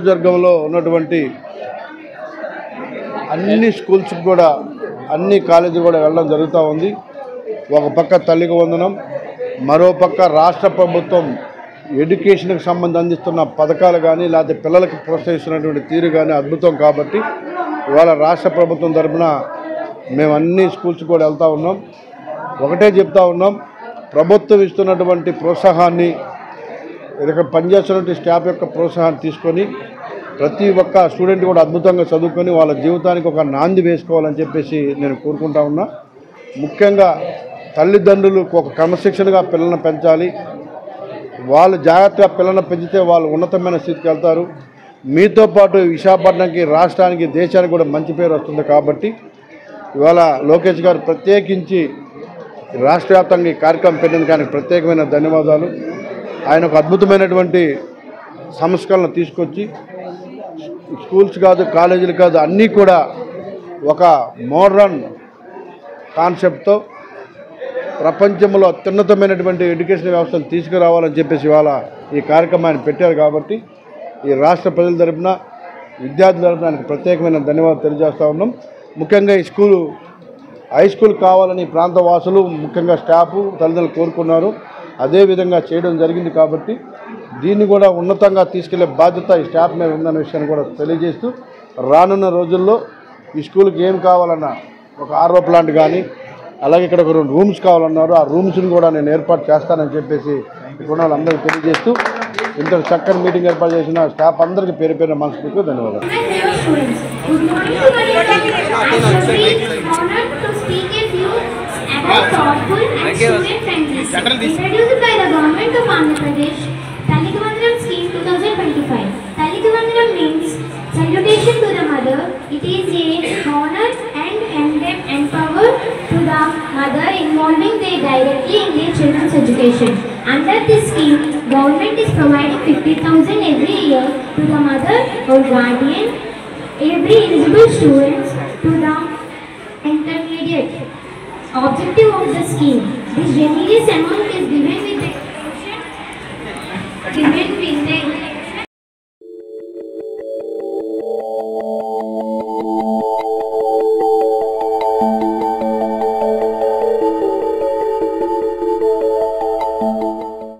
నియోజకవర్గంలో ఉన్నటువంటి అన్ని స్కూల్స్కి కూడా అన్ని కాలేజీలు కూడా వెళ్ళడం జరుగుతూ ఉంది. ఒక పక్క తల్లికి వందనం, మరో పక్క రాష్ట్ర ప్రభుత్వం ఎడ్యుకేషన్కి సంబంధించి అందిస్తున్న పథకాలు కానీ లేకపోతే పిల్లలకు ప్రోత్సహిస్తున్నటువంటి తీరు కానీ అద్భుతం. కాబట్టి ఇవాళ రాష్ట్ర ప్రభుత్వం తరఫున మేము అన్ని స్కూల్స్ కూడా వెళ్తూ ఉన్నాం. ఒకటే చెప్తా ఉన్నాం, ప్రభుత్వం ఇస్తున్నటువంటి ప్రోత్సాహాన్ని, ఇక్కడ పనిచేస్తున్నటువంటి స్టాఫ్ యొక్క ప్రోత్సాహాన్ని తీసుకొని ప్రతి ఒక్క స్టూడెంట్ కూడా అద్భుతంగా చదువుకొని వాళ్ళ జీవితానికి ఒక నాంది వేసుకోవాలని చెప్పేసి నేను కోరుకుంటా ఉన్నా. ముఖ్యంగా తల్లిదండ్రులు ఒక క్రమశిక్షణగా పిల్లలను పెంచాలి. వాళ్ళు జాగ్రత్తగా పిల్లలను పెంచితే వాళ్ళు ఉన్నతమైన స్థితికి వెళ్తారు. మీతో పాటు విశాఖపట్నంకి, రాష్ట్రానికి, దేశానికి కూడా మంచి పేరు వస్తుంది. కాబట్టి ఇవాళ లోకేష్ గారు ప్రత్యేకించి రాష్ట్ర వ్యాప్తంగా ఈ కార్యక్రమం పెట్టినందుకు ఆయనకు ప్రత్యేకమైన ధన్యవాదాలు. ఆయన ఒక అద్భుతమైనటువంటి సంస్కరణ తీసుకొచ్చి స్కూల్స్ కాదు, కాలేజీలు కాదు, అన్నీ కూడా ఒక మోడర్న్ కాన్సెప్ట్తో ప్రపంచంలో అత్యున్నతమైనటువంటి ఎడ్యుకేషన్ వ్యవస్థను తీసుకురావాలని చెప్పేసి ఇవాళ ఈ కార్యక్రమాన్ని పెట్టారు. కాబట్టి ఈ రాష్ట్ర ప్రజల తరపున, విద్యార్థుల తరపున ఆయనకు ప్రత్యేకమైన ధన్యవాదాలు తెలియజేస్తూ ఉన్నాం. ముఖ్యంగా ఈ హై స్కూల్ కావాలని ప్రాంత వాసులు, ముఖ్యంగా స్టాఫ్, తల్లిదండ్రులు కోరుకున్నారు. అదేవిధంగా చేయడం జరిగింది. కాబట్టి దీన్ని కూడా ఉన్నతంగా తీసుకెళ్లే బాధ్యత ఈ స్టాఫ్ మీద ఉందన్న విషయాన్ని కూడా తెలియజేస్తూ, రానున్న రోజుల్లో ఈ స్కూల్కి ఏం కావాలన్నా ఒక ఆర్ఓ ప్లాంట్ కానీ, అలాగే ఇక్కడ ఒక 2 రూమ్స్ కావాలన్నారు. ఆ రూమ్స్ని కూడా నేను ఏర్పాటు చేస్తానని చెప్పేసి ఇక్కడ వాళ్ళందరికీ తెలియజేస్తూ ఇంత చక్కని మీటింగ్ ఏర్పాటు చేసిన స్టాఫ్ అందరికీ పేరు పేరున మనస్ఫూర్తిగా ధన్యవాదాలు. Salutation to the mother. It is a honor and empower to the mother involving they directly in their children's education. Under this scheme, government is providing 50,000 every year to the mother or guardian, every eligible students to the intermediate. Objective of the scheme: this generous amount is given